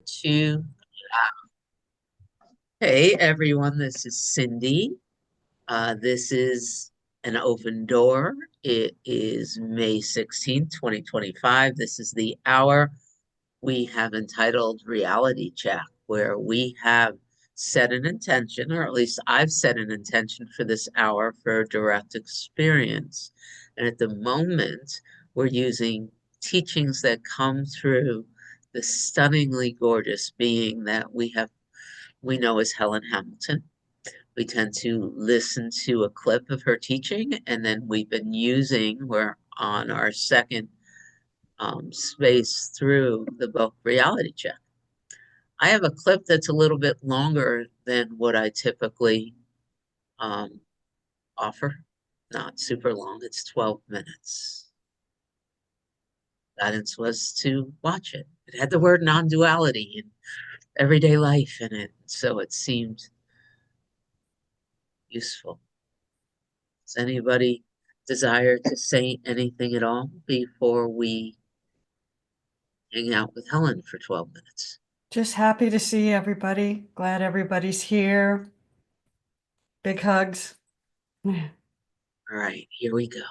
To Hey everyone, this is Cindy. This is an open door. It is May 16th, 2025. This is the hour we have entitled Reality Check, where we have set an intention, or at least I've set an intention for this hour for direct experience. And at the moment, we're using teachings that come through the stunningly gorgeous being that we know as Helen Hamilton. We tend to listen to a clip of her teaching, and then we're on our second space through the book Reality Check. I have a clip that's a little bit longer than what I typically um, offer. Not super long, it's 12 minutes. Guidance was to watch it. It had the word non duality and everyday life in it, so it seemed useful. Does anybody desire to say anything at all before we hang out with Helen for 12 minutes? Just happy to see everybody. Glad everybody's here. Big hugs. All right, here we go.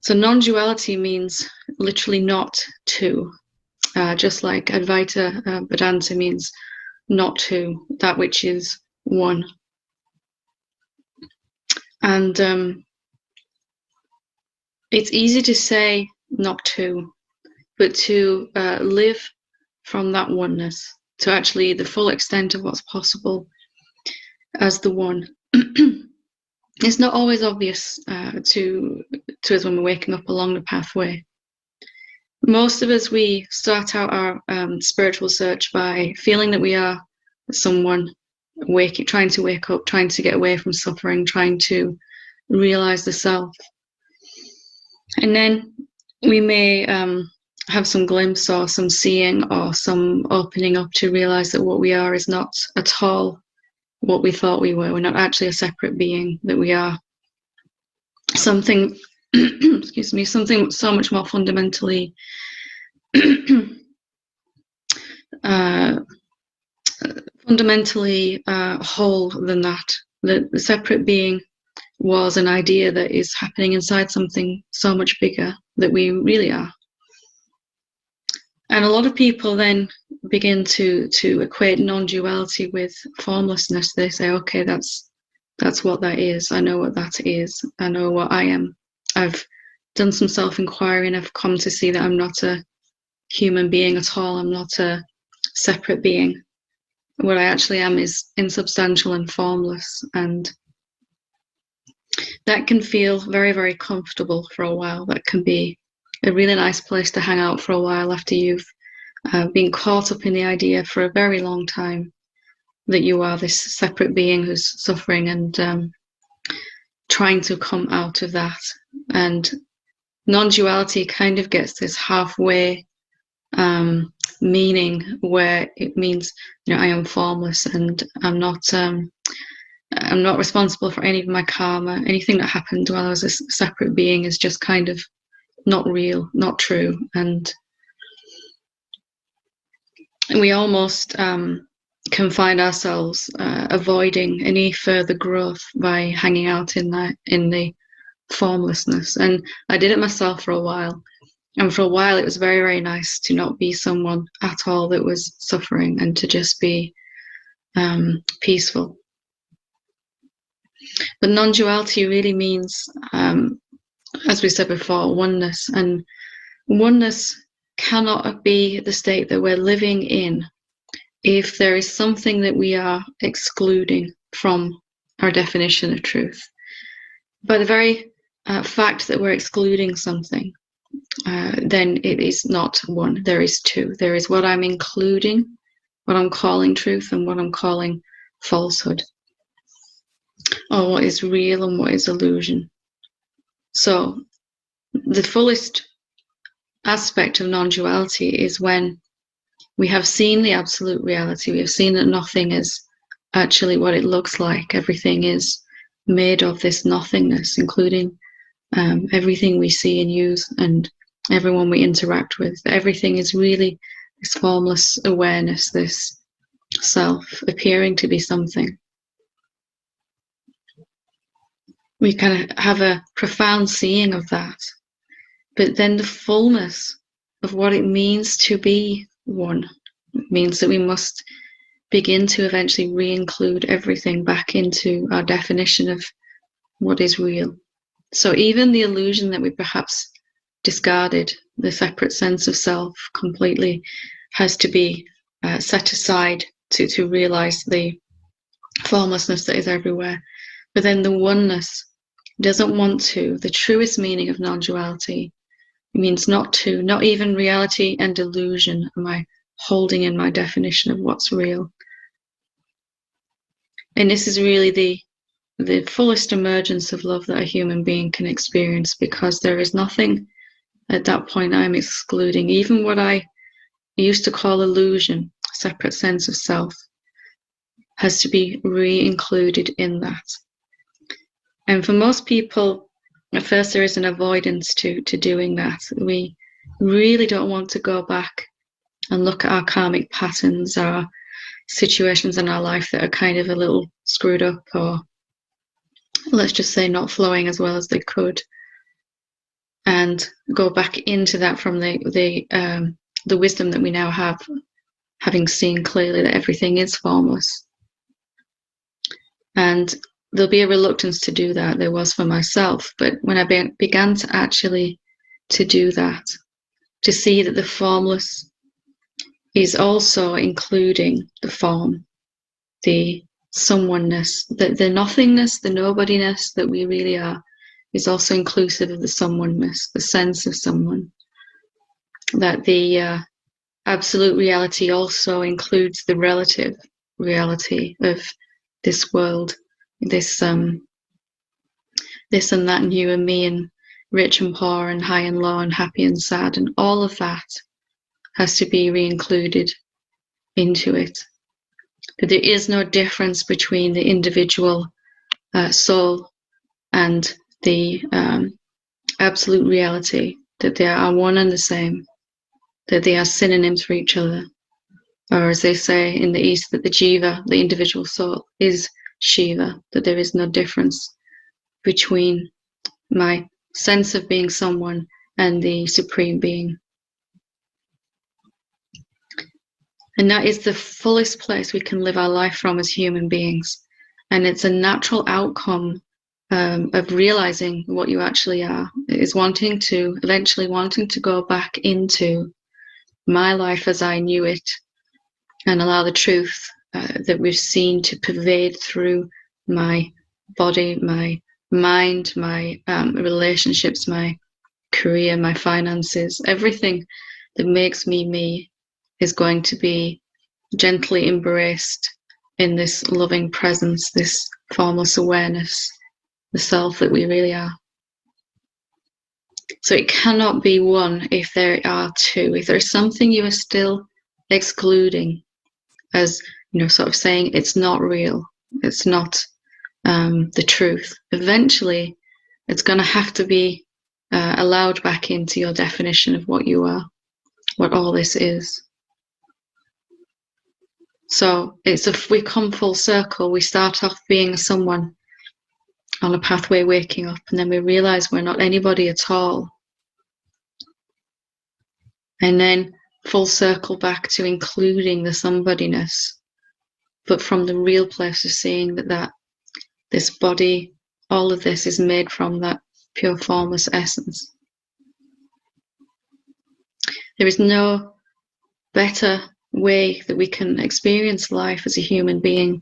So non-duality means literally not two, just like Advaita Vedanta means not two, that which is one. And it's easy to say not two, but to live from that oneness, to actually the full extent of what's possible as the one. It's not always obvious to us when we're waking up along the pathway. Most of us, we start out our spiritual search by feeling that we are someone, trying to wake up, trying to get away from suffering, trying to realize the self. And then we may have some glimpse or some seeing or some opening up to realize that what we are is not at all what we thought we were. We're not actually a separate being, that we are something, excuse me, something so much more fundamentally whole than that. The separate being was an idea that is happening inside something so much bigger that we really are. And a lot of people then begin to equate non-duality with formlessness. They say, okay, that's what that is. I know what that is. I know what I am. I've done some self-inquiry and I've come to see that I'm not a human being at all. I'm not a separate being. What I actually am is insubstantial and formless. And that can feel very, very comfortable for a while. That can be a really nice place to hang out for a while after you've been caught up in the idea for a very long time that you are this separate being who's suffering and trying to come out of that. And non-duality kind of gets this halfway meaning where it means, I am formless and I'm not responsible for any of my karma. Anything that happened while I was a separate being is just kind of not real, not true. And we almost can find ourselves avoiding any further growth by hanging out in the formlessness. And I did it myself for a while. And for a while, it was very, very nice to not be someone at all that was suffering and to just be peaceful. But non-duality really means, as we said before, oneness. And oneness cannot be the state that we're living in if there is something that we are excluding from our definition of truth. By the very fact that we're excluding something, then it is not one, there is two. There is what I'm including, what I'm calling truth, and what I'm calling falsehood, or what is real and what is illusion. So the fullest aspect of non-duality is when we have seen the absolute reality, we have seen that nothing is actually what it looks like. Everything is made of this nothingness, including everything we see and use and everyone we interact with. Everything is really this formless awareness, this self appearing to be something. We kind of have a profound seeing of that, but then the fullness of what it means to be one means that we must begin to eventually re-include everything back into our definition of what is real. So even the illusion that we perhaps discarded, the separate sense of self completely, has to be set aside to realize the formlessness that is everywhere. But then the oneness doesn't want to. The truest meaning of non-duality means not to, not even reality and illusion am I holding in my definition of what's real. And this is really the fullest emergence of love that a human being can experience, because there is nothing at that point I'm excluding. Even what I used to call illusion, separate sense of self, has to be re-included in that. And for most people, at first there is an avoidance to doing that. We really don't want to go back and look at our karmic patterns, our situations in our life that are kind of a little screwed up, or let's just say not flowing as well as they could, and go back into that from the wisdom that we now have, having seen clearly that everything is formless. And there'll be a reluctance to do that. There was for myself, but when I began to actually to do that, to see that the formless is also including the form, the someoneness, the nothingness, the nobodiness that we really are, is also inclusive of the someoneness, the sense of someone. That the absolute reality also includes the relative reality of this world, this and that, and you and me, and rich and poor, and high and low, and happy and sad, and all of that has to be re-included into it. That there is no difference between the individual soul and the absolute reality, that they are one and the same, that they are synonyms for each other. Or as they say in the East, that the jiva, the individual soul, is Shiva, that there is no difference between my sense of being someone and the Supreme Being. And that is the fullest place we can live our life from as human beings. And it's a natural outcome of realizing what you actually are. It is eventually wanting to go back into my life as I knew it, and allow the truth that we've seen to pervade through my body, my mind, my relationships, my career, my finances. Everything that makes me me is going to be gently embraced in this loving presence, this formless awareness, the self that we really are. So it cannot be one if there are two. If there's something you are still excluding, as sort of saying it's not real, it's not the truth, eventually it's going to have to be allowed back into your definition of what you are, what all this is. So we come full circle. We start off being someone on a pathway waking up, and then we realize we're not anybody at all. And then full circle back to including the somebodyness, but from the real place of seeing that this body, all of this is made from that pure formless essence. There is no better way that we can experience life as a human being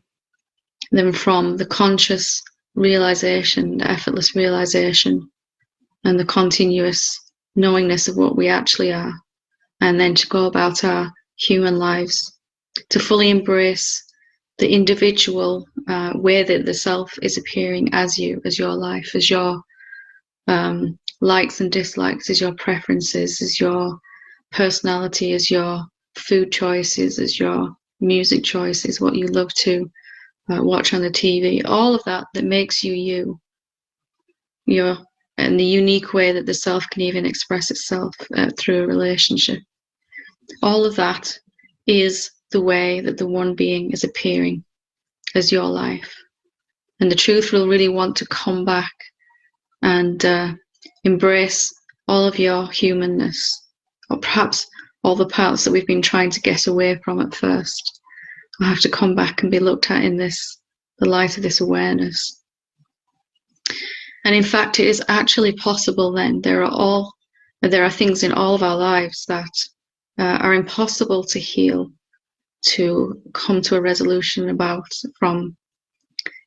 than from the conscious realization, the effortless realization, and the continuous knowingness of what we actually are, and then to go about our human lives, to fully embrace the individual way that the self is appearing as you, as your life, as your likes and dislikes, as your preferences, as your personality, as your food choices, as your music choices, what you love to watch on the TV, all of that that makes you you, and the unique way that the self can even express itself through a relationship. All of that is the way that the one being is appearing as your life. And the truth will really want to come back and embrace all of your humanness, or perhaps all the parts that we've been trying to get away from at first will have to come back and be looked at in the light of this awareness. And in fact, it is actually possible then. There are things in all of our lives that are impossible to heal, to come to a resolution about, from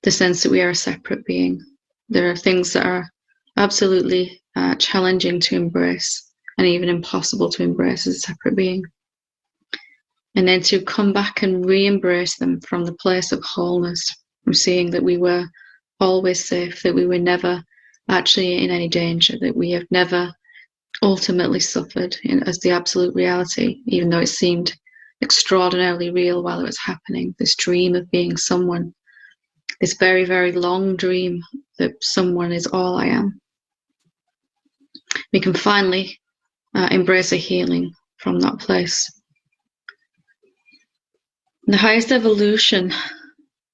the sense that we are a separate being. There are things that are absolutely challenging to embrace, and even impossible to embrace as a separate being. And then to come back and re-embrace them from the place of wholeness, from seeing that we were always safe, that we were never actually in any danger, that we have never ultimately suffered as the absolute reality, even though it seemed extraordinarily real while it was happening. This dream of being someone, this very, very long dream that someone is all I am. We can finally embrace a healing from that place. The highest evolution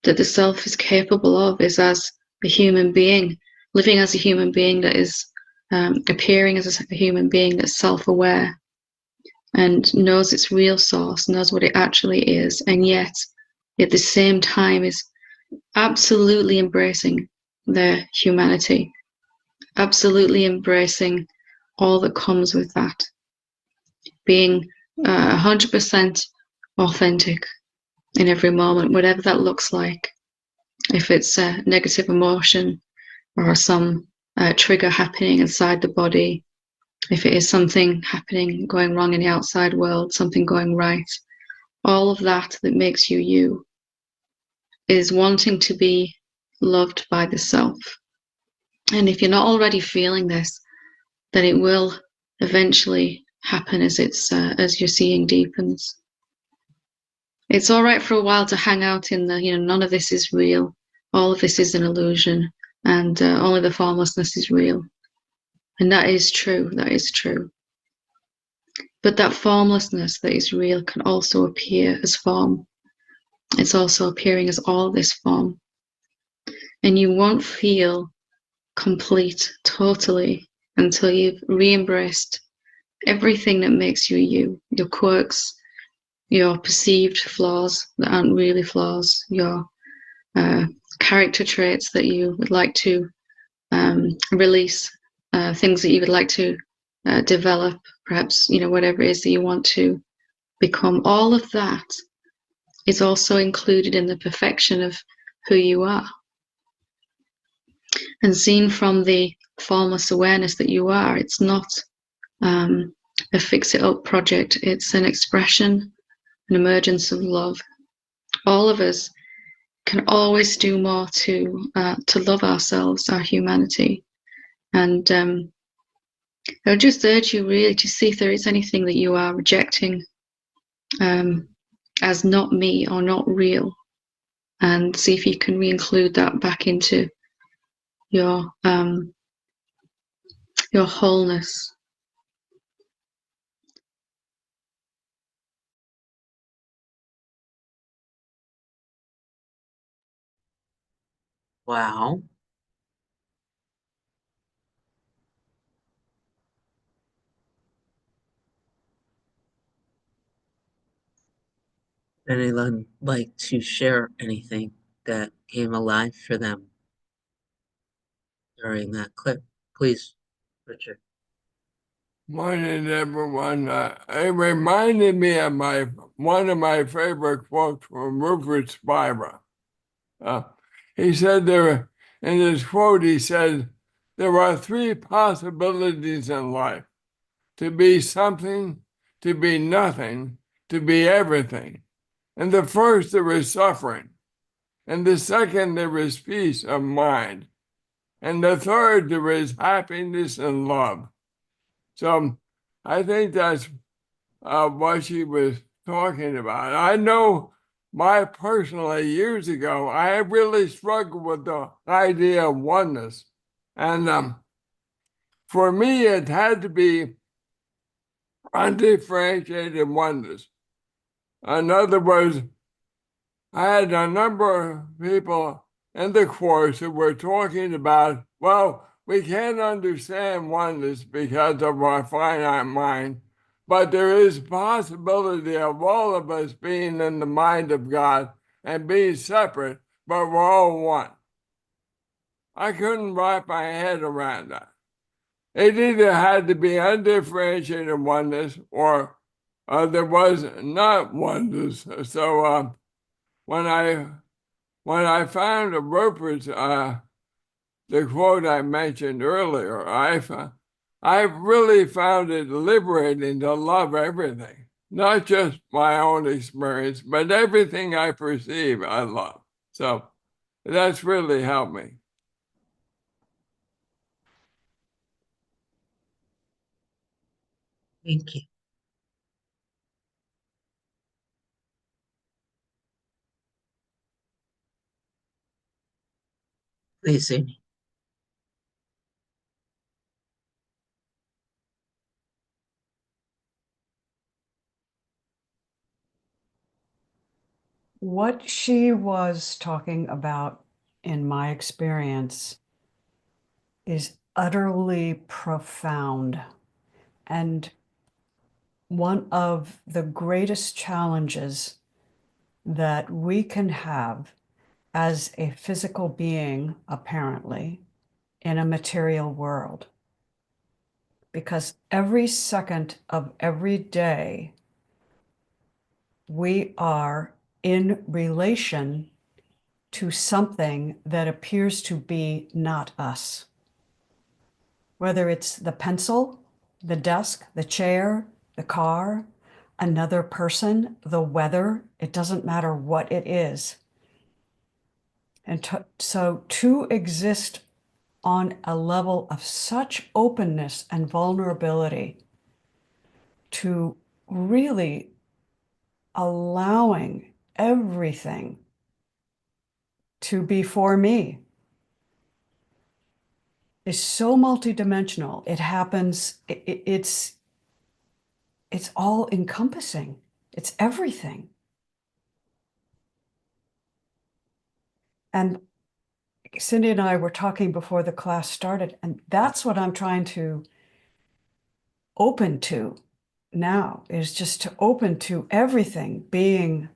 that the self is capable of is as a human being, living as a human being that is appearing as a human being that's self-aware and knows its real source, knows what it actually is, and yet at the same time is absolutely embracing their humanity, absolutely embracing all that comes with that, being 100% authentic in every moment, whatever that looks like. If it's a negative emotion or some trigger happening inside the body, if it is something happening, going wrong in the outside world, something going right, all of that that makes you you is wanting to be loved by the self. And if you're not already feeling this, then it will eventually happen as your seeing deepens. It's all right for a while to hang out in the, none of this is real, all of this is an illusion, and only the formlessness is real. And that is true, that is true. But that formlessness that is real can also appear as form. It's also appearing as all this form. And you won't feel complete totally until you've re-embraced everything that makes you you, your quirks, your perceived flaws that aren't really flaws, your character traits that you would like to release, things that you would like to develop, perhaps, whatever it is that you want to become. All of that is also included in the perfection of who you are. And seen from the formless awareness that you are, it's not a fix-it-up project. It's an expression, an emergence of love. All of us can always do more to love ourselves, our humanity. And I would just urge you really to see if there is anything that you are rejecting as not me or not real, and see if you can re-include that back into your wholeness. Wow. Anyone like to share anything that came alive for them during that clip? Please, Richard. Morning, everyone. It reminded me of one of my favorite quotes from Rupert Spira. He said in his quote, he said, there are three possibilities in life: to be something, to be nothing, to be everything. And the first, there is suffering. And the second, there is peace of mind. And the third, there is happiness and love. So I think that's what she was talking about. I know personally, years ago, I really struggled with the idea of oneness. And for me, it had to be undifferentiated oneness. In other words, I had a number of people in the course who were talking about, well, we can't understand oneness because of our finite mind, but there is possibility of all of us being in the mind of God and being separate, but we're all one. I couldn't wrap my head around that. It either had to be undifferentiated oneness or there was not oneness. So when I found Rupert's the quote I mentioned earlier, I really found it liberating to love everything, not just my own experience, but everything I perceive I love. So that's really helped me. Thank you. Please, Amy. What she was talking about, in my experience, is utterly profound. And one of the greatest challenges that we can have as a physical being, apparently, in a material world. Because every second of every day, we are in relation to something that appears to be not us. Whether it's the pencil, the desk, the chair, the car, another person, the weather, it doesn't matter what it is. And so to exist on a level of such openness and vulnerability, to really allowing everything to be for me, is so multidimensional. It happens, it's all encompassing. It's everything. And Cindy and I were talking before the class started, and that's what I'm trying to open to now, is just to open to everything being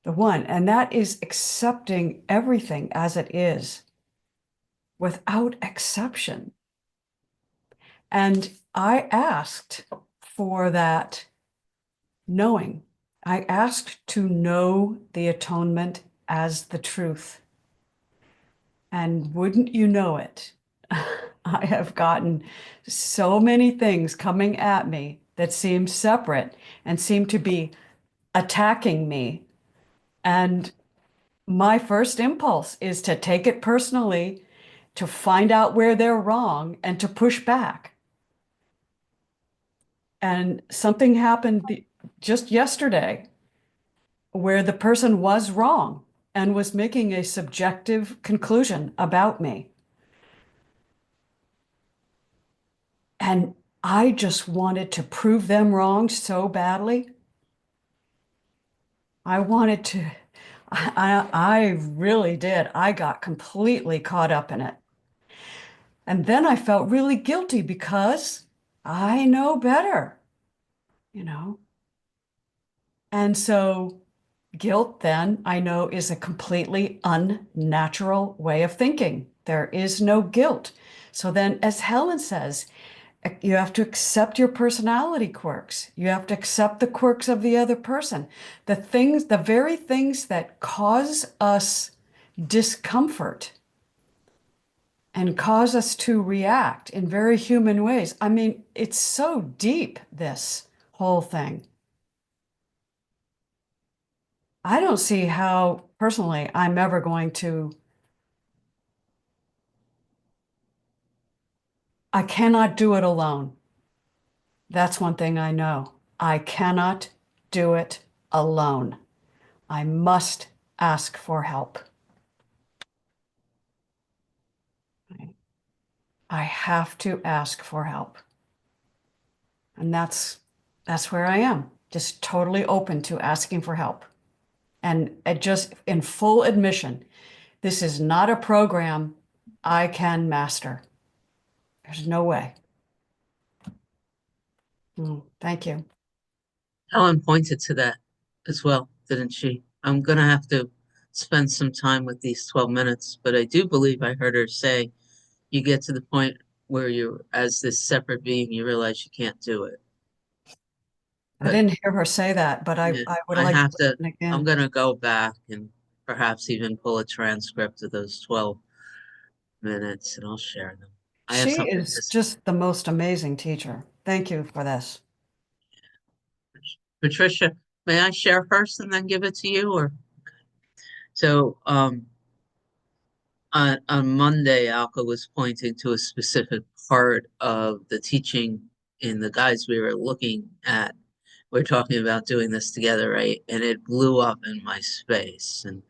the one. And that is accepting everything as it is without exception. And I asked for that knowing. I asked to know the atonement as the truth. And wouldn't you know it, I have gotten so many things coming at me that seem separate and seem to be attacking me. And my first impulse is to take it personally, to find out where they're wrong, and to push back. And something happened just yesterday where the person was wrong and was making a subjective conclusion about me. And I just wanted to prove them wrong so badly. I wanted to, I really did. I got completely caught up in it. And then I felt really guilty because I know better, you know? And so guilt, then, I know, is a completely unnatural way of thinking. There is no guilt. So then, as Helen says, you have to accept your personality quirks. You have to accept the quirks of the other person. The very things that cause us discomfort and cause us to react in very human ways. I mean, it's so deep, this whole thing. I don't see how, personally, I'm ever going to. I cannot do it alone. That's one thing I know. I cannot do it alone. I must ask for help. I have to ask for help. And that's where I am, just totally open to asking for help. And it just in full admission, this is not a program I can master. There's no way. Thank you. Helen pointed to that as well, didn't she? I'm gonna have to spend some time with these 12 minutes, but I do believe I heard her say you get to the point where you, as this separate being, you realize you can't do it. I didn't hear her say that, but Yeah, I would I like have to to, listen again. I'm gonna go back and perhaps even pull a transcript of those 12 minutes and I'll share them. I have She something to is just the most amazing teacher. Thank you for this. Patricia, may I share first and then give it to you, or? So, on Monday, Alka was pointing to a specific part of the teaching in the guides we were looking at. We're talking about doing this together, right? And it blew up in my space. And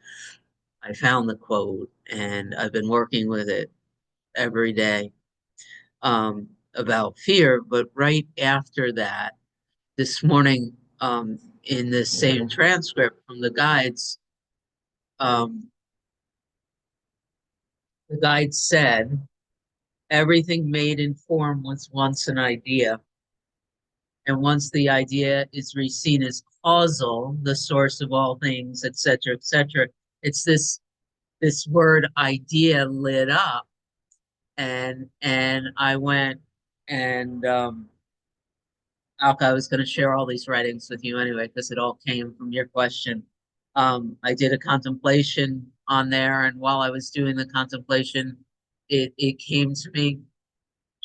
I found the quote and I've been working with it every day about fear. But right after that, this morning, in the same transcript from the guides, um, the guide said, everything made in form was once an idea. And once the idea is seen as causal, the source of all things, etc., etc., it's this word idea lit up. And I went and Alka, I was going to share all these writings with you anyway, because it all came from your question. I did a contemplation on there, and while I was doing the contemplation, it came to me.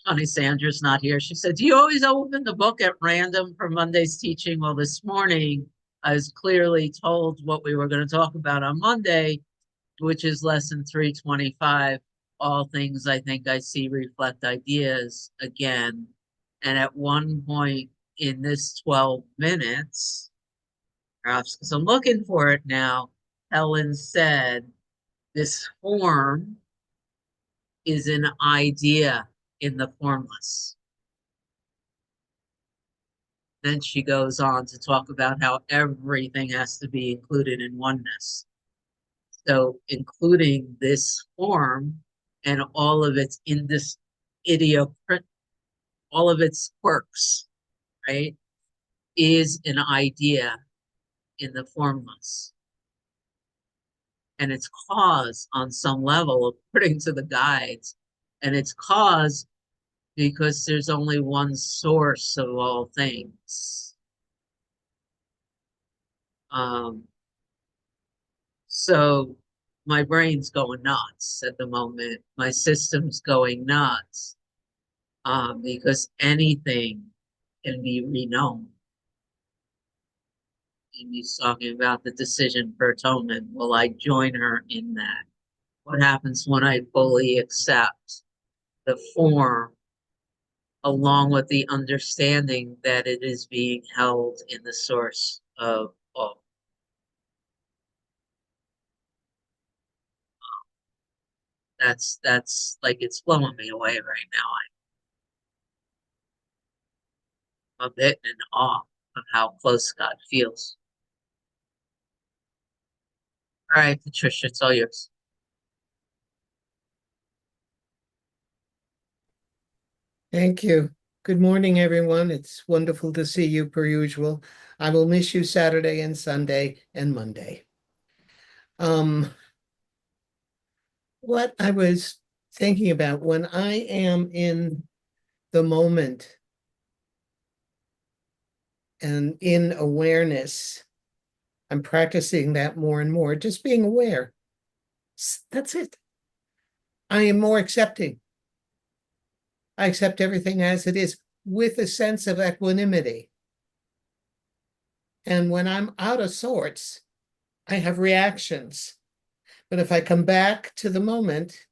Connie Sandra's not here. She said, do you always open the book at random for Monday's teaching? Well, this morning I was clearly told what we were going to talk about on Monday, which is lesson 325. All things I think I see reflect ideas again. And at one point in this 12 minutes, perhaps because I'm looking for it now, Helen said, this form is an idea in the formless. Then she goes on to talk about how everything has to be included in oneness. So including this form and all of its all of its quirks, right, is an idea in the formless. And it's cause on some level, according to the guides, and it's cause because there's only one source of all things. So my brain's going nuts at the moment. My system's going nuts because anything can be reknown. And he's talking about the decision for atonement. Will I join her in that? What happens when I fully accept the form along with the understanding that it is being held in the source of all? That's like it's blowing me away right now. I'm a bit in awe of how close God feels. All right, Patricia, it's all yours. Thank you. Good morning, everyone. It's wonderful to see you per usual. I will miss you Saturday and Sunday and Monday. What I was thinking about when I am in the moment and in awareness, I'm practicing that more and more, just being aware. That's it. I am more accepting. I accept everything as it is with a sense of equanimity. And when I'm out of sorts, I have reactions. But if I come back to the moment,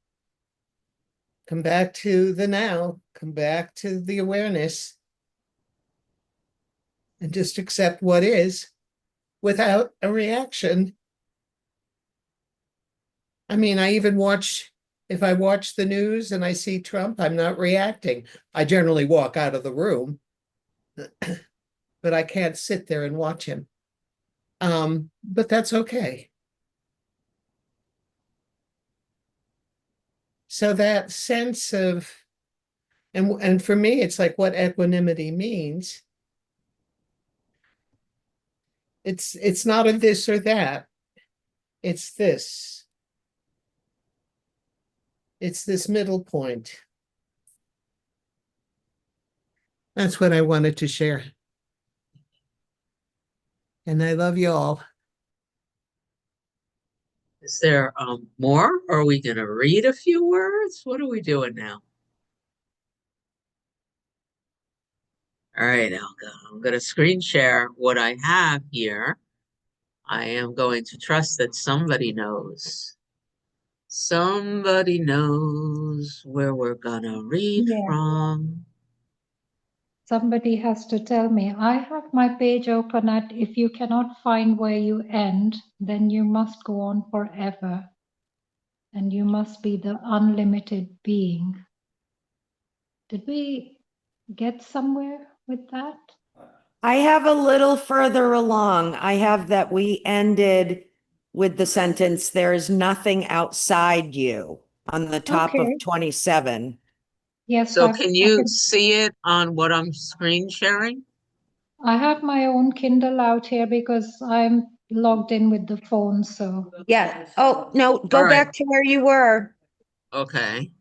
come back to the now, come back to the awareness, and just accept what is, without a reaction. I mean, if I watch the news and I see Trump, I'm not reacting. I generally walk out of the room, but I can't sit there and watch him. But that's okay. So that sense of, and for me, it's like what equanimity means. It's not a this or that. It's this. It's this middle point. That's what I wanted to share. And I love you all. Is there more? Or are we gonna read a few words? What are we doing now? All right, I'm gonna screen share what I have here. I am going to trust that somebody knows. Somebody knows where we're gonna read Yeah. from. Somebody has to tell me. I have my page open at if you cannot find where you end, then you must go on forever. And you must be the unlimited being. Did we get somewhere with that? I have a little further along. I have that we ended with the sentence, there is nothing outside you on the top Okay. of 27. Yes, So I can you can- see it on what I'm screen sharing? I have my own Kindle out here because I'm logged in with the phone, so. Yeah. Oh, no, go All right. back to where you were. Okay.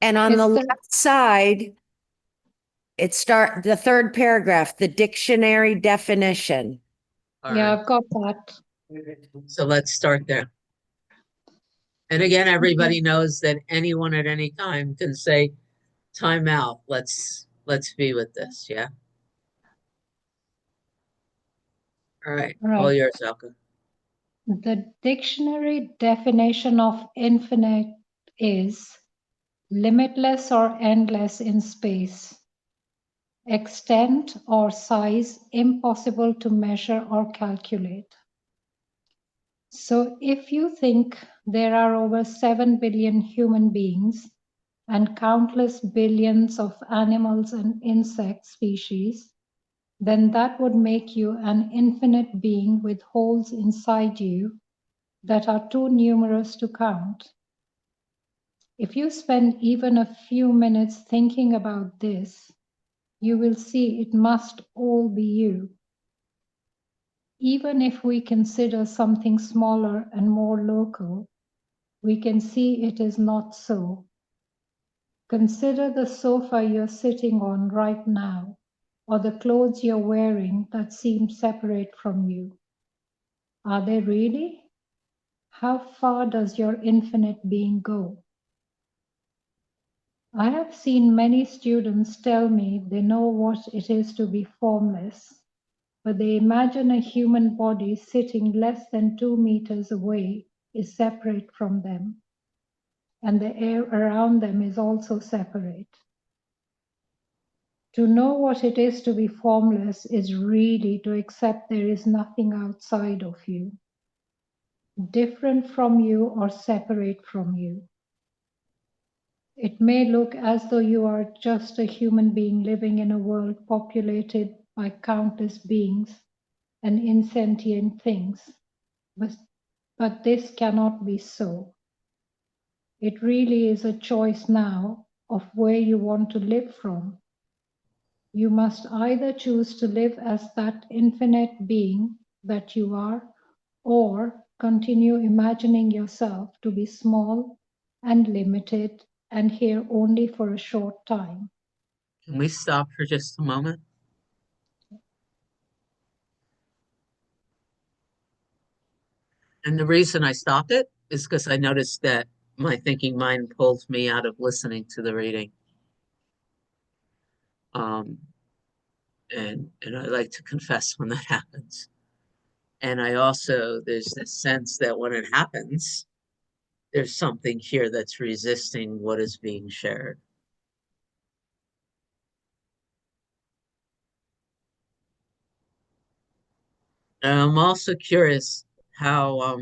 And on Is the there- left side, the third paragraph, the dictionary definition. All Yeah, right. I've got that. So let's start there. And again, everybody knows that anyone at any time can say, time out. Let's be with this. Yeah. All right. All Right. yours, Elka. The dictionary definition of infinite is limitless or endless in space, extent or size impossible to measure or calculate. So if you think there are over 7 billion human beings and countless billions of animals and insect species, then that would make you an infinite being with holes inside you that are too numerous to count. If you spend even a few minutes thinking about this, you will see it must all be you. Even if we consider something smaller and more local, we can see it is not so. Consider the sofa you're sitting on right now, or the clothes you're wearing that seem separate from you. Are they really? How far does your infinite being go? I have seen many students tell me they know what it is to be formless, but they imagine a human body sitting less than 2 meters away is separate from them, and the air around them is also separate. To know what it is to be formless is really to accept there is nothing outside of you, different from you or separate from you. It may look as though you are just a human being living in a world populated by countless beings and insentient things, but this cannot be so. It really is a choice now of where you want to live from. You must either choose to live as that infinite being that you are, or continue imagining yourself to be small and limited and here only for a short time. Can we stop for just a moment? And the reason I stopped it is because I noticed that my thinking mind pulled me out of listening to the reading. Um, and I like to confess when that happens. And I also, there's this sense that when it happens, there's something here that's resisting what is being shared. I'm also curious how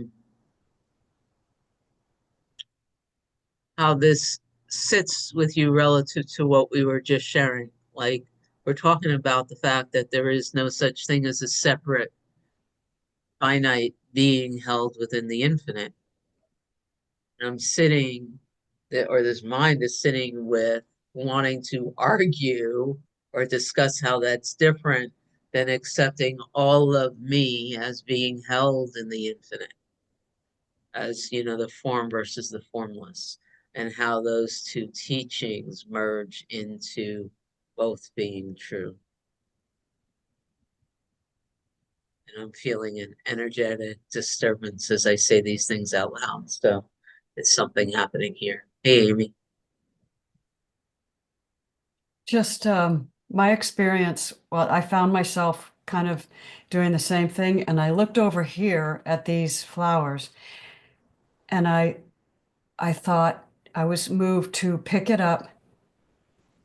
this sits with you relative to what we were just sharing. Like, we're talking about the fact that there is no such thing as a separate finite being held within the infinite. And I'm sitting, or this mind is sitting with wanting to argue or discuss how that's different than accepting all of me as being held in the infinite, as the form versus the formless, and how those two teachings merge into both being true. And I'm feeling an energetic disturbance as I say these things out loud. So it's something happening here. Hey, Amy. Just my experience, well, I found myself kind of doing the same thing, and I looked over here at these flowers, and I thought I was moved to pick it up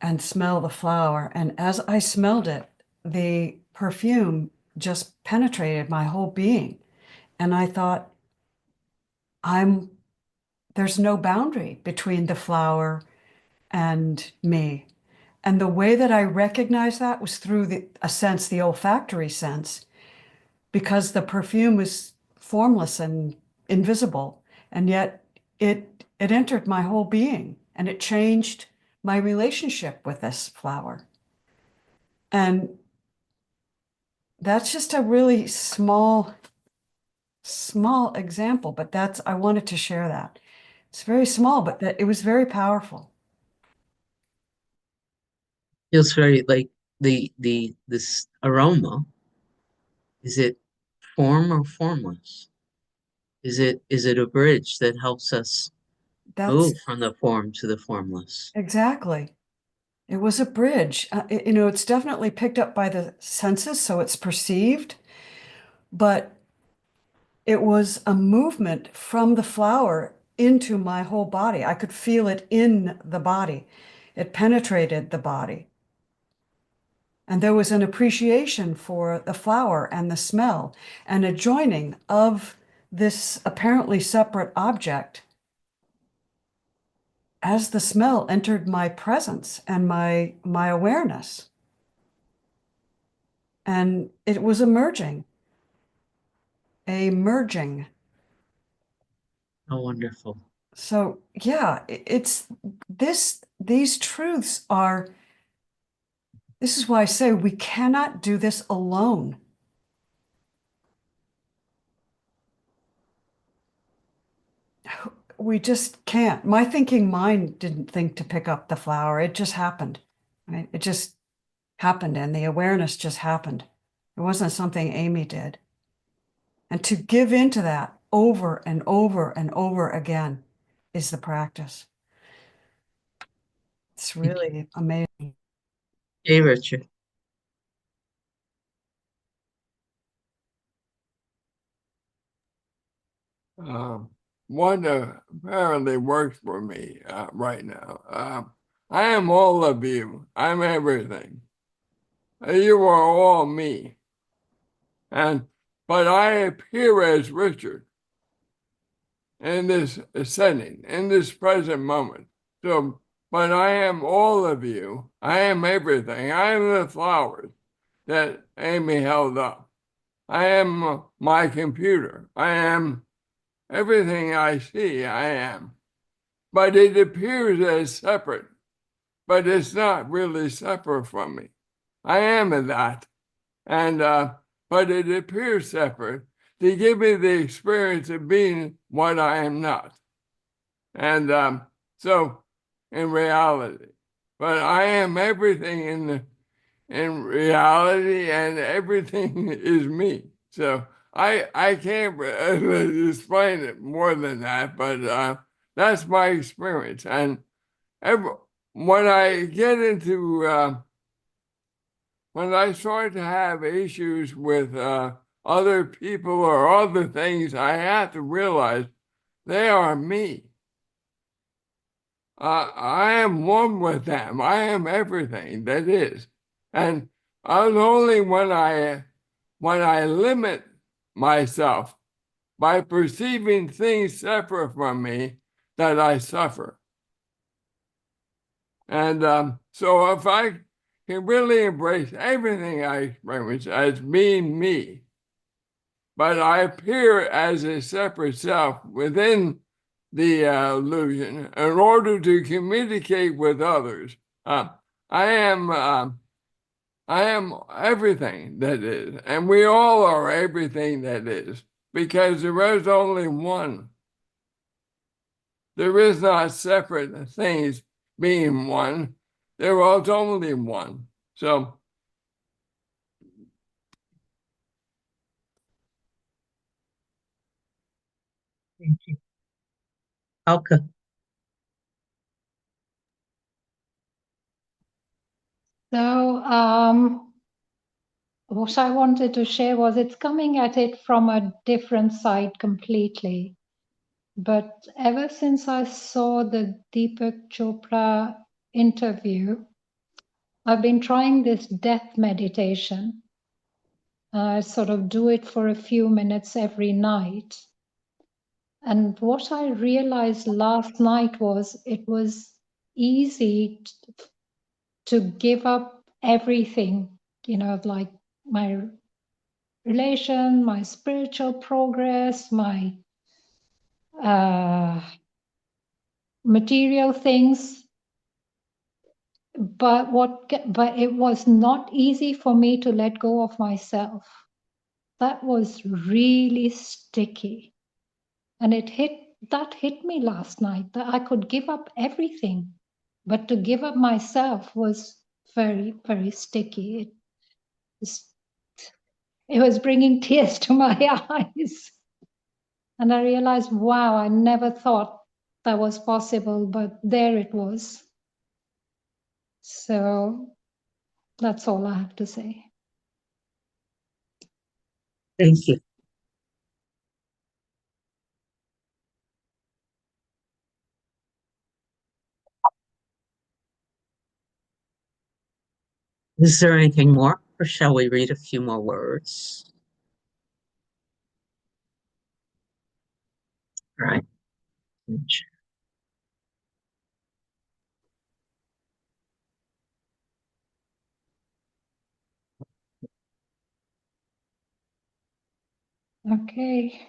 and smell the flower. And as I smelled it, the perfume just penetrated my whole being. And I thought, there's no boundary between the flower and me. And the way that I recognized that was through the olfactory sense, because the perfume was formless and invisible. And yet it entered my whole being, and it changed my relationship with this flower. And that's just a really small example, but I wanted to share that. It's very small, but it was very powerful. Feels very like this aroma. Is it form or formless? Is it a bridge that helps us That's move from the form to the formless? exactly. It was a bridge. It's definitely picked up by the senses, so it's perceived, but it was a movement from the flower into my whole body. I could feel it in the body. It penetrated the body. And there was an appreciation for the flower and the smell, and a joining of this apparently separate object as the smell entered my presence and my awareness. And it was a merging. Oh, wonderful. So yeah, it's these truths are, this is why I say we cannot do this alone. We just can't. My thinking mind didn't think to pick up the flower. It just happened. Right? It just happened, and the awareness just happened. It wasn't something Amy did. And to give into that over and over and over again is the practice. It's really amazing. Hey, Richard. What apparently works for me right now. I am all of you. I'm everything. You are all me. But I appear as Richard in this setting, in this present moment. So, but I am all of you. I am everything. I am the flowers that Amy held up. I am my computer. I am everything I see, I am. But it appears as separate, but it's not really separate from me. I am that. And but it appears separate to give me the experience of being what I am not. And so in reality, but I am everything in reality, and everything is me. So I can't explain it more than that, but that's my experience. And when I get into when I start to have issues with other people or other things, I have to realize they are me. I am one with them. I am everything that is. And only when I limit myself by perceiving things separate from me that I suffer. And so if I can really embrace everything I experience as being me, but I appear as a separate self within the illusion in order to communicate with others, I am everything that is, and we all are everything that is, because there is only one. There is not separate things being one. There is only one. So Thank you. Alka. So, what I wanted to share was it's coming at it from a different side completely. But ever since I saw the Deepak Chopra interview, I've been trying this death meditation. I sort of do it for a few minutes every night. And what I realized last night was it was easy to give up everything, like my relation, my spiritual progress, my material things. But it was not easy for me to let go of myself. That was really sticky. And that hit me last night, that I could give up everything, but to give up myself was very, very sticky. It was bringing tears to my eyes. And I realized, wow, I never thought that was possible, but there it was. So that's all I have to say. Thank you. Is there anything more, or shall we read a few more words? All right. Okay.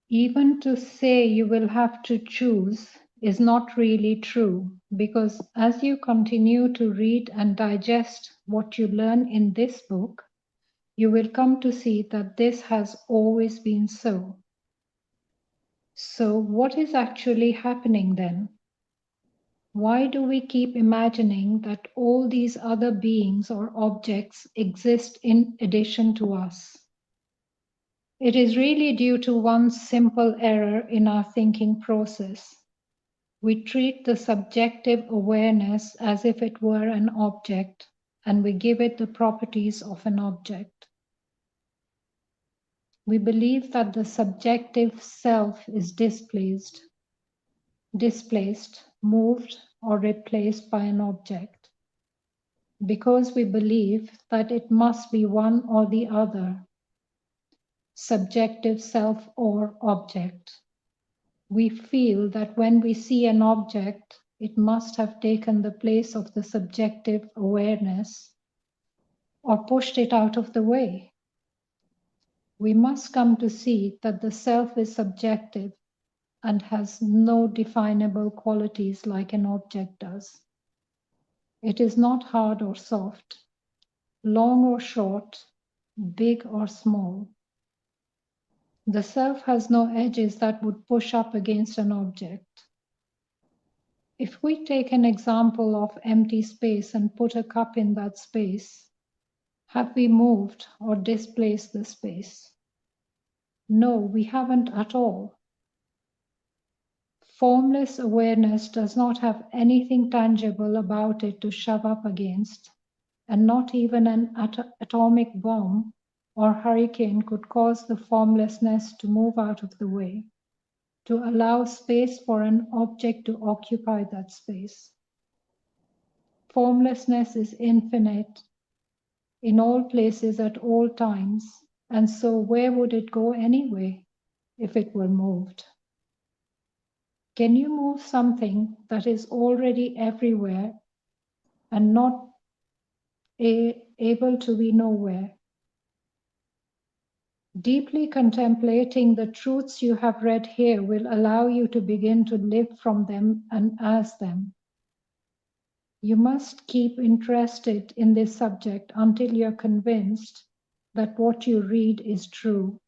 Even to say you will have to choose is not really true, because as you continue to read and digest what you learn in this book, you will come to see that this has always been so. So, what is actually happening then? Why do we keep imagining that all these other beings or objects exist in addition to us? It is really due to one simple error in our thinking process. We treat the subjective awareness as if it were an object, and we give it the properties of an object. We believe that the subjective self is displaced, moved, or replaced by an object, because we believe that it must be one or the other, subjective self or object. We feel that when we see an object, it must have taken the place of the subjective awareness or pushed it out of the way. We must come to see that the self is subjective and has no definable qualities like an object does. It is not hard or soft, long or short, big or small. The self has no edges that would push up against an object. If we take an example of empty space and put a cup in that space, have we moved or displaced the space? No, we haven't at all. Formless awareness does not have anything tangible about it to shove up against, and not even an atomic bomb or hurricane could cause the formlessness to move out of the way, to allow space for an object to occupy that space. Formlessness is infinite. in all places at all times. And so where would it go anyway if it were moved? Can you move something that is already everywhere and not able to be nowhere? Deeply contemplating the truths you have read here will allow you to begin to live from them and as them. You must keep interested in this subject until you're convinced that what you read is true,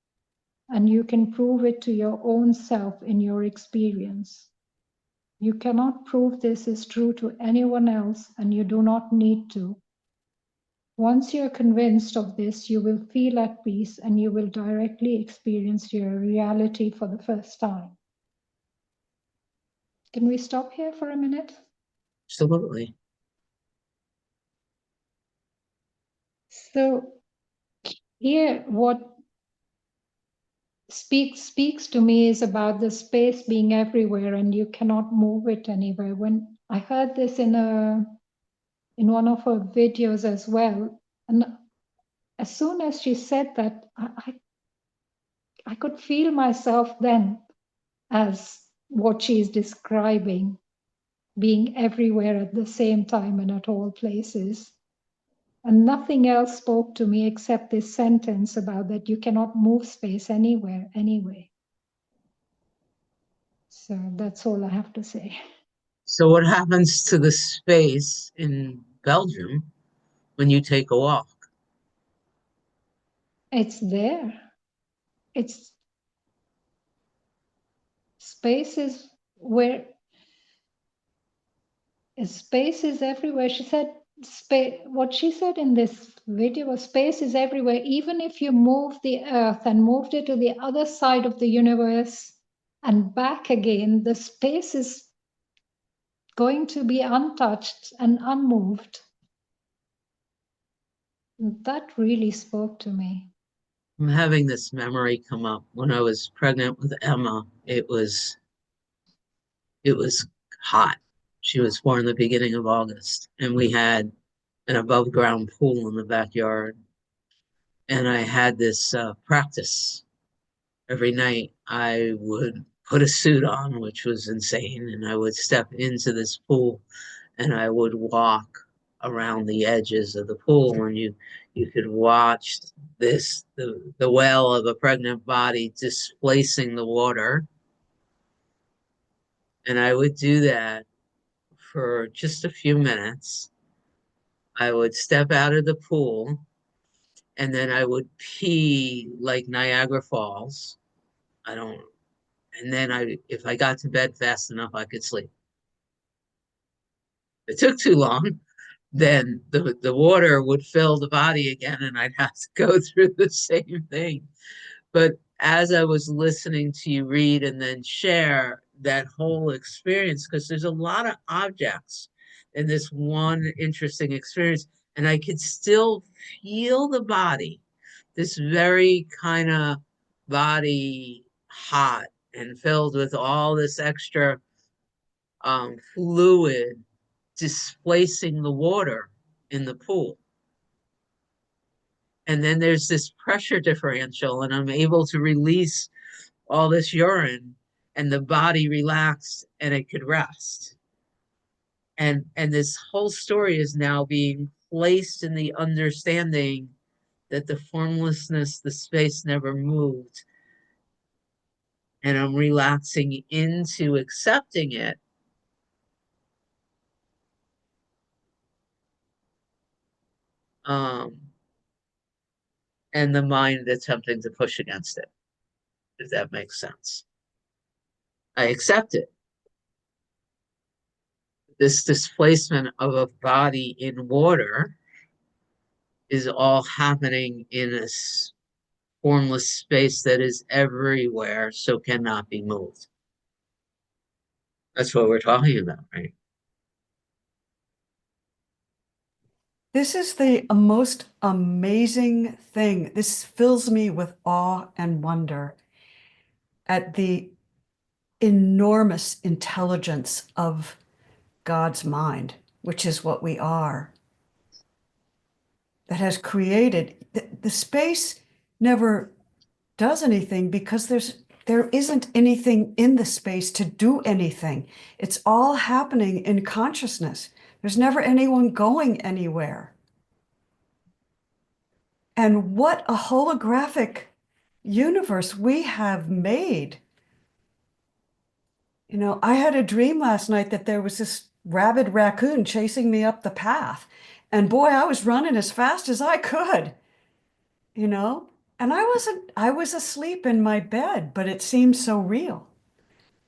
and you can prove it to your own self in your experience. You cannot prove this is true to anyone else, and you do not need to. Once you're convinced of this, you will feel at peace and you will directly experience your reality for the first time. Can we stop here for a minute? Absolutely. So here, what speaks to me is about the space being everywhere and you cannot move it anywhere. When I heard this in one of her videos as well, and as soon as she said that, I could feel myself then as what she's describing, being everywhere at the same time and at all places. And nothing else spoke to me except this sentence about that you cannot move space anywhere, anyway. So that's all I have to say. So what happens to the space in Belgium when you take a walk? It's there. It's spaces where space is everywhere. She said what she said in this video was space is everywhere. Even if you move the earth and moved it to the other side of the universe and back again, the space is going to be untouched and unmoved. That really spoke to me. I'm having this memory come up. When I was pregnant with Emma, it was hot. She was born the beginning of August, and we had an above ground pool in the backyard. And I had this practice. Every night I would put a suit on, which was insane, and I would step into this pool and I would walk around the edges of the pool, and you could watch the well of a pregnant body displacing the water. And I would do that for just a few minutes. I would step out of the pool and then I would pee like Niagara Falls. I don't, and then if I got to bed fast enough, I could sleep. If it took too long, then the water would fill the body again and I'd have to go through the same thing. But as I was listening to you read and then share that whole experience, because there's a lot of objects in this one interesting experience, and I could still feel the body, this very kind of body hot and filled with all this extra fluid displacing the water in the pool. And then there's this pressure differential, and I'm able to release all this urine, and the body relaxed and it could rest. And this whole story is now being placed in the understanding that the formlessness, the space never moved. And I'm relaxing into accepting it. And the mind attempting to push against it, if that makes sense. I accept it. This displacement of a body in water is all happening in a formless space that is everywhere, so cannot be moved. That's what we're talking about, right? This is the most amazing thing. This fills me with awe and wonder at the enormous intelligence of God's mind, which is what we are. that has created the space never does anything because there isn't anything in the space to do anything. It's all happening in consciousness. There's never anyone going anywhere. And what a holographic universe we have made. You know, I had a dream last night that there was this rabid raccoon chasing me up the path. And boy, I was running as fast as I could, you know? And I was asleep in my bed, but it seemed so real.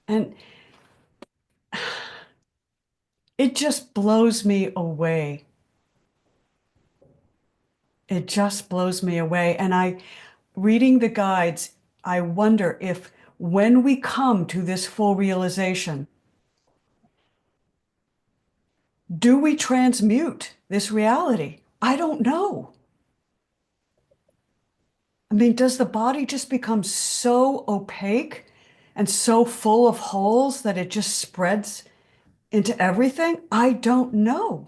And it just blows me away. It just blows me away. And reading the guides, I wonder if when we come to this full realization, do we transmute this reality? I don't know. I mean, does the body just become so opaque and so full of holes that it just spreads into everything? I don't know.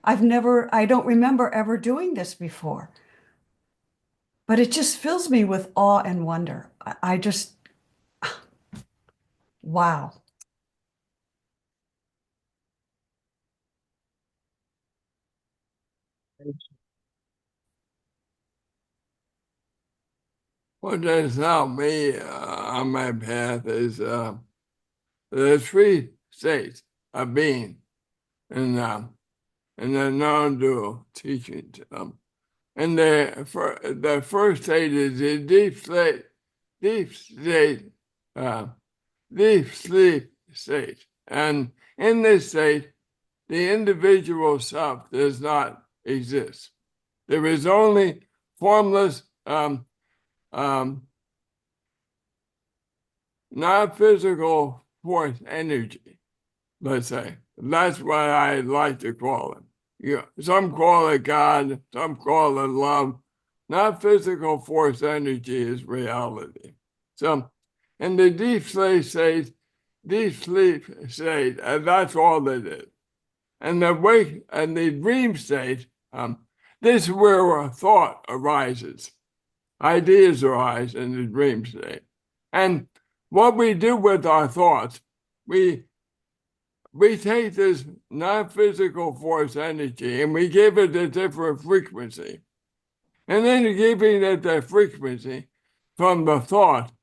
I don't remember ever doing this before. But it just fills me with awe and wonder. I just, wow. What has helped me on my path is the 3 states of being in the non-dual teachings. And the first state is the deep sleep state. And in this state, the individual self does not exist. There is only formless, non-physical force energy, let's say. That's what I like to call it. You know, some call it God, some call it love. Non-physical force energy is reality. So, in the deep sleep state, that's all it is. And the dream state, this is where a thought arises. Ideas arise in the dream state. And what we do with our thoughts, we take this non-physical force energy and we give it a different frequency. And then giving it that frequency from the thought,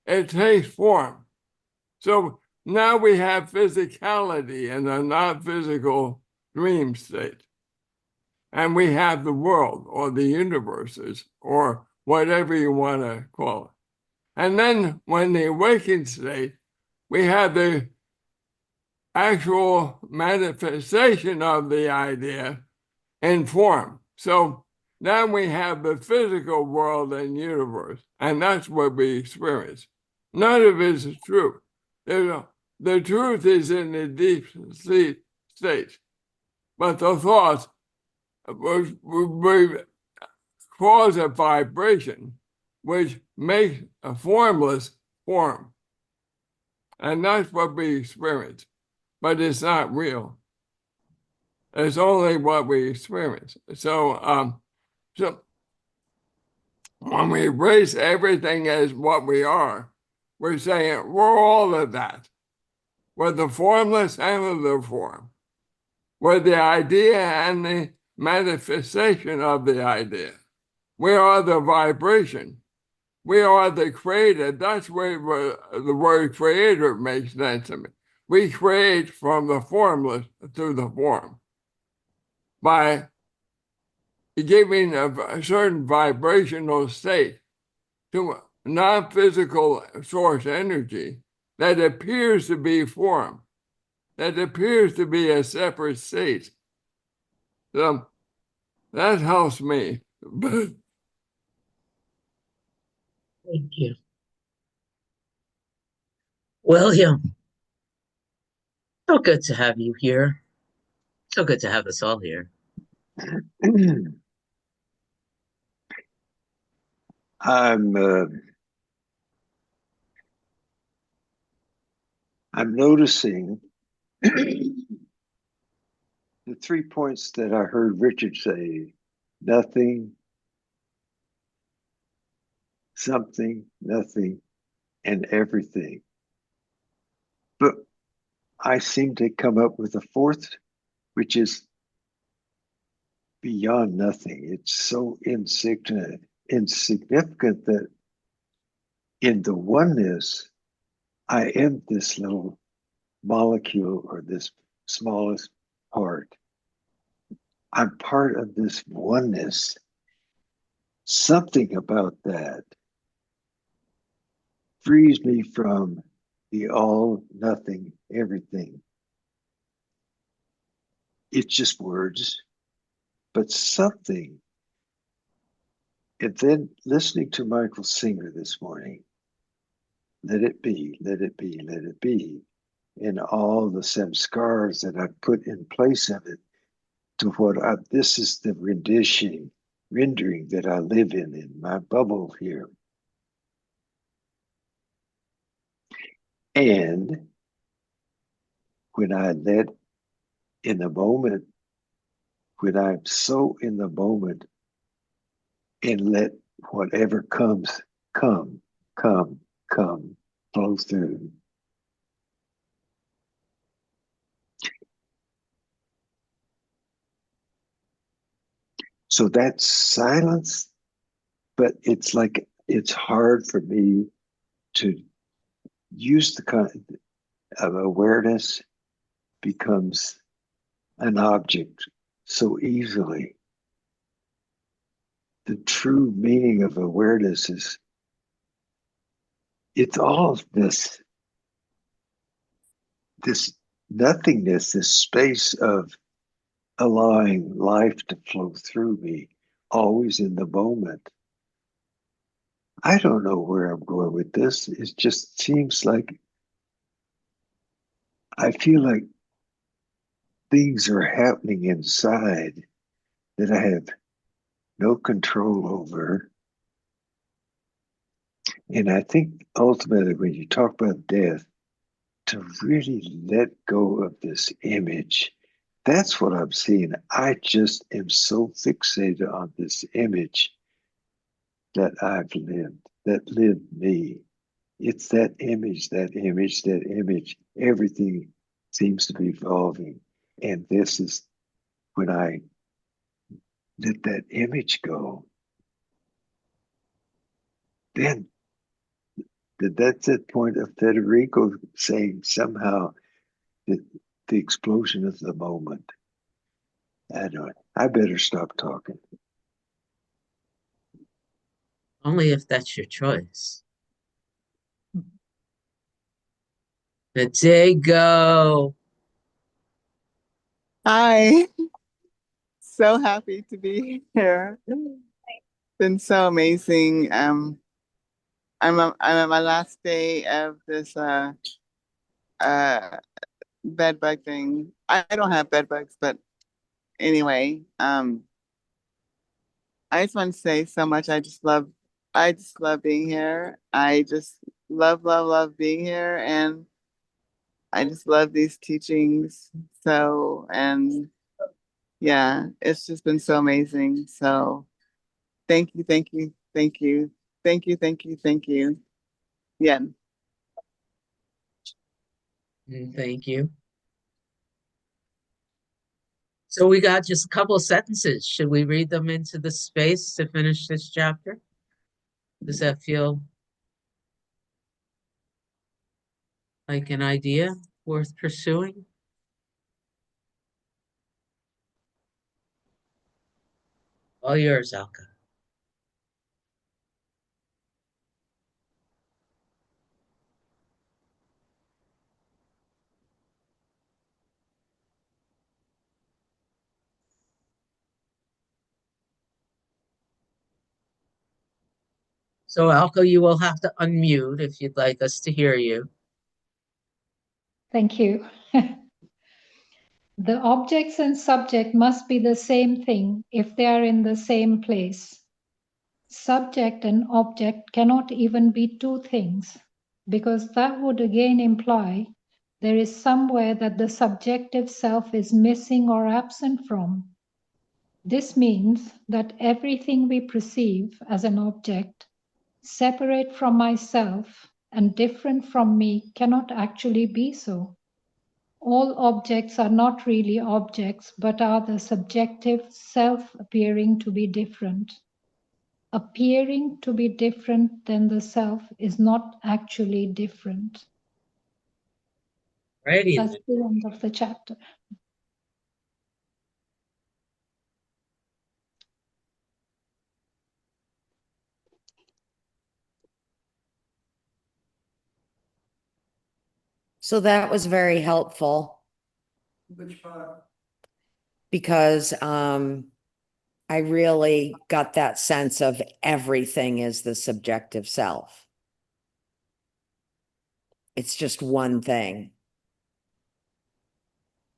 it takes form. So now we have physicality in a non-physical dream state. And we have the world or the universes or whatever you want to call it. And then when the awakened state, we have the actual manifestation of the idea in form. So now we have the physical world and universe, and that's what we experience. None of it is true. The truth is in the deep sleep state, but the thoughts will cause a vibration which makes a formless form. And that's what we experience. But it's not real. It's only what we experience. So, so when we embrace everything as what we are, we're saying we're all of that. We're the formless and the form. We're the idea and the manifestation of the idea. We are the vibration. We are the creator. That's where the word creator makes sense to me. We create from the formless to the form by giving a certain vibrational state to non-physical source energy that appears to be form, that appears to be a separate state. So that helps me. Thank you. William, so good to have you here. So good to have us all here. I'm noticing the 3 points that I heard Richard say nothing, something, nothing, and everything. But I seem to come up with a fourth, which beyond nothing. It's so insignificant that in the oneness, I am this little molecule or this smallest part. I'm part of this oneness. Something about that frees me from the all, nothing, everything. It's just words, but something. And then listening to Michael Singer this morning, let it be, let it be, let it be. And all the samskars that I put in place of it to this is the rendering that I live in my bubble here. And when I let in the moment, when I'm so in the moment and let whatever comes, come, flow through. So that's silence, but it's like, it's hard for me to use the kind of awareness becomes an object so easily. The true meaning of awareness is it's all this nothingness, this space of allowing life to flow through me, always in the moment. I don't know where I'm going with this. It just seems like I feel like things are happening inside that I have no control over. And I think ultimately when you talk about death, to really let go of this image, that's what I'm seeing. I just am so fixated on this image that I've lived, that lived me. It's that image, that image, that image. Everything seems to be evolving. And this is when I let that image go. Then that's that point of Federico saying somehow that the explosion of the moment. I don't know. I better stop talking. Only if that's your choice. Diego. Hi. So happy to be here. Been so amazing. I'm on my last day of this bed bug thing. I don't have bed bugs, but anyway, I just want to say so much. I just love being here. I just love being here, and I just love these teachings. So, and yeah, it's just been so amazing. So thank you, thank you, thank you, thank you, thank you, thank you. Yeah. Thank you. So we got just a couple of sentences. Should we read them into the space to finish this chapter? Does that feel like an idea worth pursuing? All yours, Alka. So Alka, you will have to unmute if you'd like us to hear you. Thank you. The objects and subject must be the same thing if they are in the same place. Subject and object cannot even be two things, because that would again imply there is somewhere that the subjective self is missing or absent from. This means that everything we perceive as an object, separate from myself and different from me, cannot actually be so. All objects are not really objects, but are the subjective self appearing to be different. Appearing to be different than the self is not actually different. Righty That's then. the end of the chapter. So that was very helpful Which part? because I really got that sense of everything is the subjective self. It's just one thing.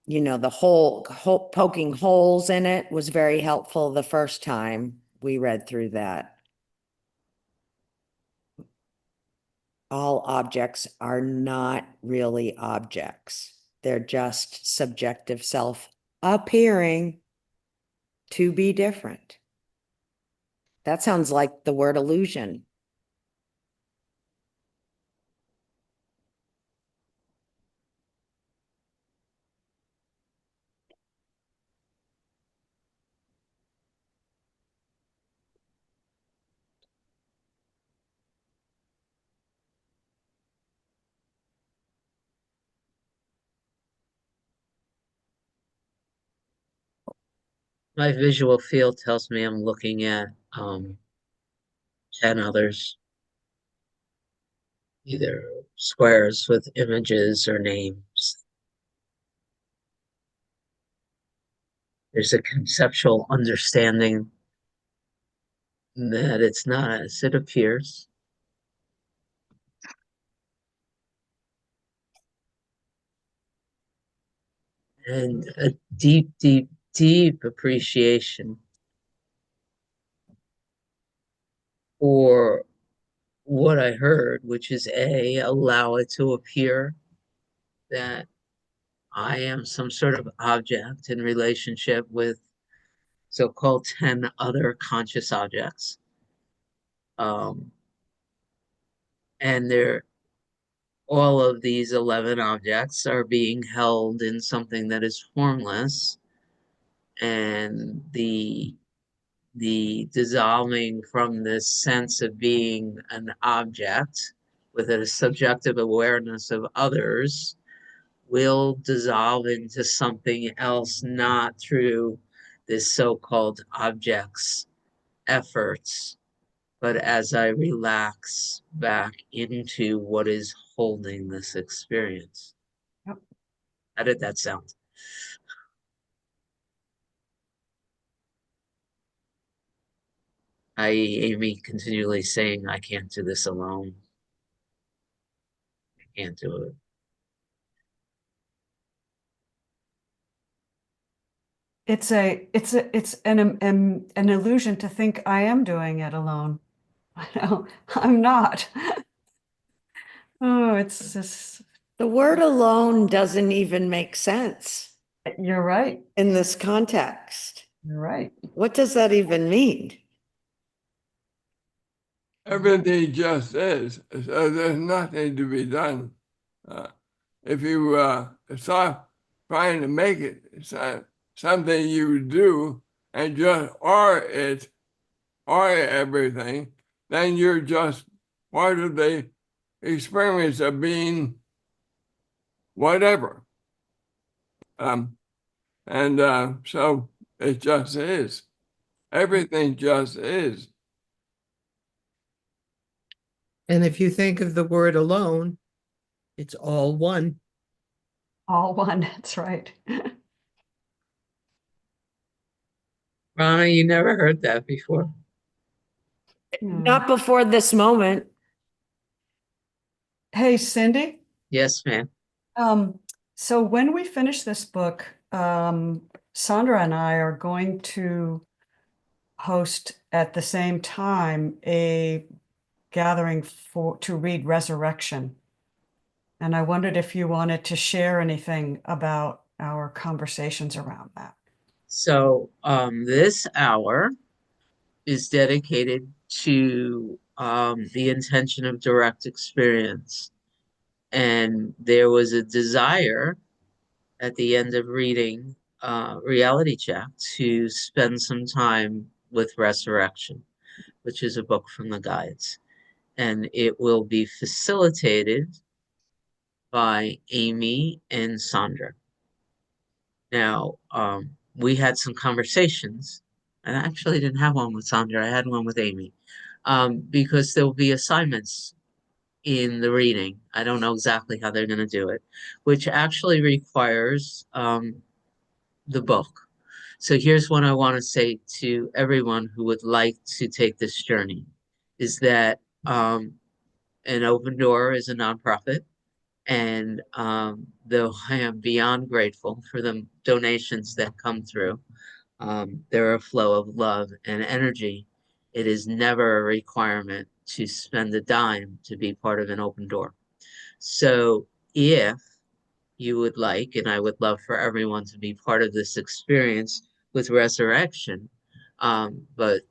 You know, the whole poking holes in it was very helpful the first time we read through that. All objects are not really objects. They're just subjective self appearing to be different. That sounds like the word illusion. My visual field tells me I'm looking at 10 others, either squares with images or names. There's a conceptual understanding that it's not as it appears. And a deep, deep, deep appreciation for what I heard, which is A, allow it to appear that I am some sort of object in relationship with so-called 10 other conscious objects. And all of these 11 objects are being held in something that is formless, and the dissolving from this sense of being an object with a subjective awareness of others will dissolve into something else, not through this so-called object's efforts, but as I relax back into what is holding this experience. Yep. How did that sound? Amy continually saying, I can't do this alone. I can't do it. It's an illusion to think I am doing it alone. No, I'm not. Oh, it's just, The word alone doesn't even make sense you're right. in this context. You're right. What does that even mean? Everything just is, so there's nothing to be done. If you stop trying to make it something you do and just are it, are everything, then you're just part of the experience of being whatever. So it just is. Everything just is. And if you think of the word alone, it's all one. All one, that's right. Rana, you never heard that before. Not before this moment. Hey, Cindy. Yes, ma'am. So when we finish this book, Sandra and I are going to host at the same time a gathering to read Resurrection. And I wondered if you wanted to share anything about our conversations around that. So this hour is dedicated to the intention of direct experience. And there was a desire at the end of reading Reality Check to spend some time with Resurrection, which is a book from the guides. And it will be facilitated by Amy and Sandra. Now, we had some conversations, and I actually didn't have one with Sandra, I had one with Amy, because there will be assignments in the reading. I don't know exactly how they're going to do it, which actually requires the book. So here's what I want to say to everyone who would like to take this journey, is that an Open Door is a nonprofit, and though I am beyond grateful for the donations that come through, they're a flow of love and energy. It is never a requirement to spend a dime to be part of an Open Door. So if you would like, and I would love for everyone to be part of this experience with Resurrection, but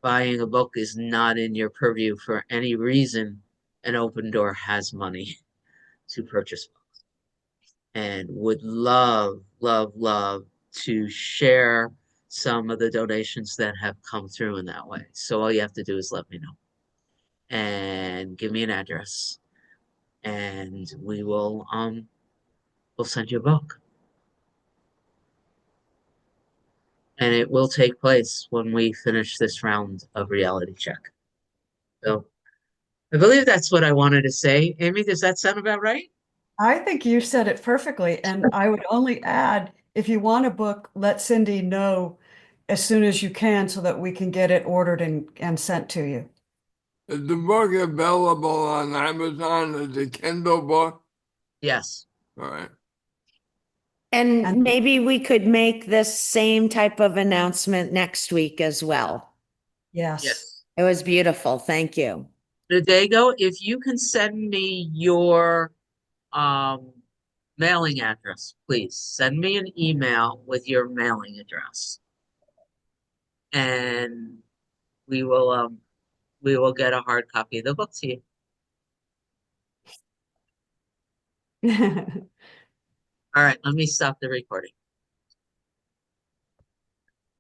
buying a book is not in your purview for any reason. An Open Door has money to purchase books, and would love, love, love to share some of the donations that have come through in that way. So all you have to do is let me know and give me an address, and we'll send you a book. And it will take place when we finish this round of Reality Check. So I believe that's what I wanted to say. Amy, does that sound about right? I think you said it perfectly. And I would only add, if you want a book, let Cindy know as soon as you can so that we can get it ordered and sent to you. Is the book available on Amazon as a Kindle book? Yes. All right. And And- maybe we could make this same type of announcement next week as well. Yes. Yes. It was beautiful. Thank you. Dago, if you can send me your mailing address, please send me an email with your mailing address. And we will get a hard copy of the book to you. All right, let me stop the recording.